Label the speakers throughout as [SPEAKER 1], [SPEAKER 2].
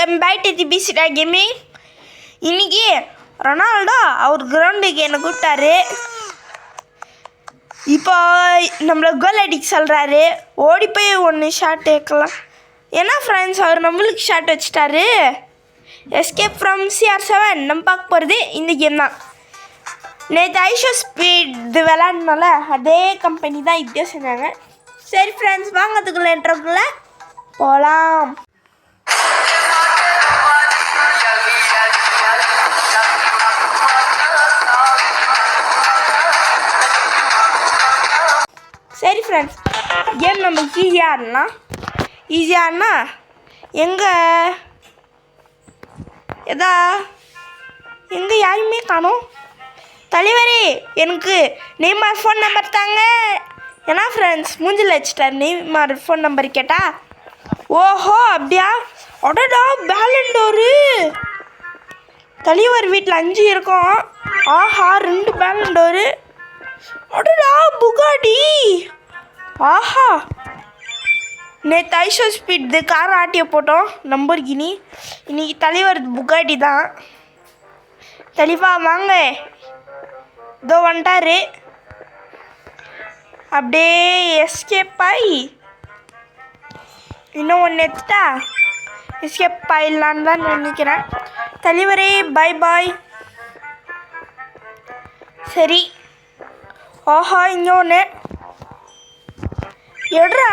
[SPEAKER 1] Welcome back to the பிசிடா gaming. இன்னைக்கு Ronaldo அவர் கிரவுண்டுக்கு என்னை கூப்பிட்டாரு. இப்போ நம்மளை கோல் அடிக்க சொல்கிறாரு. ஓடி போய் ஒன்று ஷாட் ஏற்கலாம். ஏன்னா ஃப்ரெண்ட்ஸ் அவர் நம்மளுக்கு ஷாட் வச்சுட்டாரு. எஸ்கேப் ஃப்ரம் CR7 நம்ம பார்க்க போகிறது இந்த கேம் தான். நேற்று ஐஷோ ஸ்பீட் விளாட்னால அதே கம்பெனி தான் இப்படியே செஞ்சாங்க. சரி ஃப்ரெண்ட்ஸ், வாங்க அதுக்குள்ளே இன்ட்ரோக்குள்ளே போகலாம். சரி ஃப்ரெண்ட்ஸ், கேம் நம்மளுக்கு ஈஸியாகனா எங்கே யாருமே காணோம். தலைவரே, எனக்கு நெய்மார் ஃபோன் நம்பர் தாங்க. ஏன்னா ஃப்ரெண்ட்ஸ் மூஞ்சில் வச்சுட்டார். நெய்மார் ஃபோன் நம்பர் கேட்டா ஓஹோ அப்படியா, அடடா பேலண்டோரு. தலைவர் வீட்டில் 5 இருக்கும். ஆஹா 2 பேலண்டோரு. அடடா புகாடி. ஆஹா, நேற்று ஐஷோ ஸ்பீட் கார் ஆட்டிய போட்டோம் லம்போர்கினி. இன்னைக்கு தலைவர் புகாடி தான். தெளிவா வாங்க, இதோ வந்துட்டாரு. அப்படியே எஸ்கேப் ஆகி இன்னும் ஒன்று எடுத்துட்டா எஸ்கேப் ஆயிடலான்னு தான் நினைக்கிறேன். தலைவரே பாய் பாய். சரி, ஆஹா இங்கே ஒன்று எடுறா.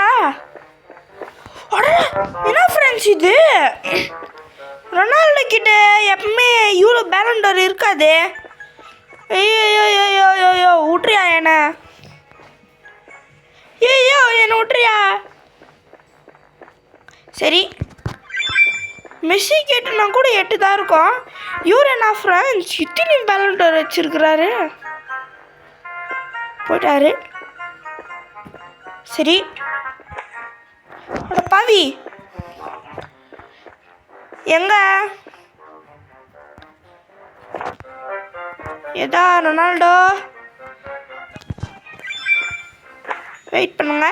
[SPEAKER 1] என்ன ஃப்ரெண்ட்ஸ் இது, ரொனால்டோ கிட்ட எப்பவுமே இவ்வளோ பேலண்டோர் இருக்காது. ஐயோ விட்றியா என்ன விட்றியா. சரி, மெஸ்ஸி கேட்டுனா கூட 8 தான் இருக்கும். இவர் என்ன ஃப்ரெண்ட்ஸ் இத்தனை பேலண்டோர் வச்சிருக்கிறாரு. போயிட்டாரு. சரி பாவி எங்க ஏதா ரொனால்டோ, வெயிட் பண்ணுங்க.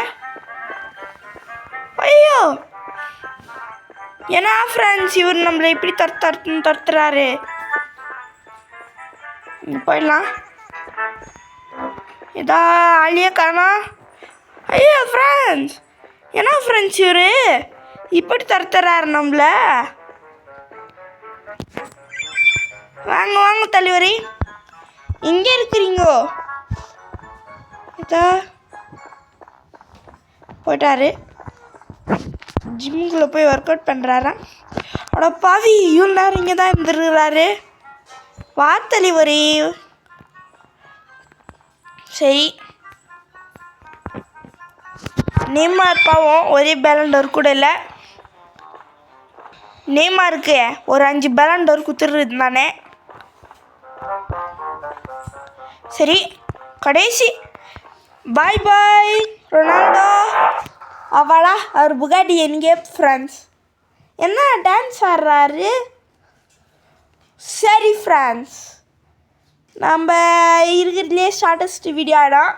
[SPEAKER 1] ஐயோ ஏன்னா ஃப்ரெண்ட்ஸ் இவர் நம்மளை இப்படி துரத்துறாரு. போயிடலாம். ஏதா ஆளியே காணோம். ஐயோ ஃப்ரெண்ட்ஸ், ஏன்னா ஃப்ரெண்ட்ஸ் இவரு இப்படி துரத்துறாரு நம்மள. வாங்க வாங்க தலைவரி, இங்கே இருக்கிறீங்கோ. ஏதா போயிட்டாரு. ஜிம்முக்குள்ளே போய் ஒர்க் அவுட் பண்ணுறாராம். அட பாவி, இவ்வளோ நேரம் இங்கே தான் இருந்துருக்கிறாரு. வா தலைவரி. சரி, நெய்மார் பாவம் ஒரே பேலண்டோர் கூட இல்லை. நெய்மாருக்கு ஒரு 5 பேலண்டோர் குத்துறது தானே. சரி, கடைசி பாய் பாய் ரொனால்டோ. அவளா அவர் புகாடி என்கே ஃப்ரெண்ட்ஸ். என்ன டான்ஸ் ஆடுறாரு. சரி ஃப்ரெண்ட்ஸ், நம்ம இருக்கிறதுலே ஷார்ட்டஸ்ட் வீடியோ ஆடும்.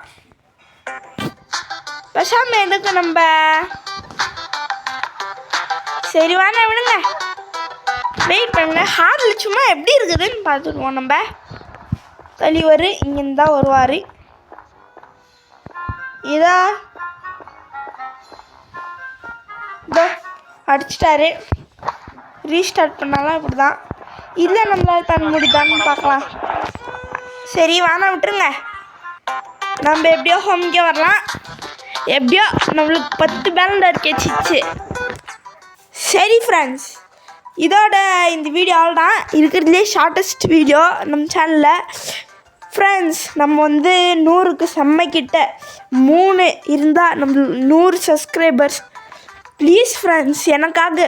[SPEAKER 1] பேசாமல் எதுக்கு நம்ம சரி வாங்க விடுங்க, வெயிட் பண்ணுங்க. ஹார்டில் சும்மா எப்படி இருக்குதுன்னு பார்த்துக்குவோம். நம்ம தலைவர் இங்கேருந்து தான் வருவார். இதோ அடிச்சிட்டாரு. ரீஸ்டார்ட் பண்ணாலும் இப்படி தான். இல்லை நம்மளால் பண்ண முடியுதான்னு பார்க்கலாம். சரி வாங்க விட்டுருங்க, நம்ம எப்படியோ ஹோம்கே வரலாம். எப்படியோ நம்மளுக்கு 10 பேலண்டர் கிடைச்சிச்சு. சரி ஃப்ரெண்ட்ஸ், இதோட இந்த வீடியோவில் தான் இருக்கிறதுலே ஷார்ட்டஸ்ட் வீடியோ நம்ம சேனலில். ஃப்ரெண்ட்ஸ், நம்ம 100க்கு செம்மைக்கிட்ட 3 இருந்தால் நம்ம 100 சப்ஸ்கிரைபர்ஸ். ப்ளீஸ் ஃப்ரெண்ட்ஸ், எனக்காக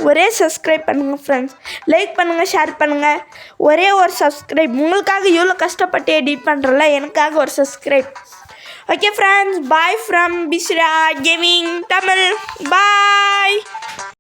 [SPEAKER 1] ஒரே சப்ஸ்கிரைப் பண்ணுங்கள் ஃப்ரெண்ட்ஸ். லைக் பண்ணுங்கள், ஷேர் பண்ணுங்கள். ஒரே ஒரு சப்ஸ்கிரைப். உங்களுக்காக இவ்வளோ கஷ்டப்பட்டு எடிட் பண்ணுறல, எனக்காக ஒரு subscribe. Okay friends, bye from பிஸ்ரா கேமிங் தமிழ். பாய்.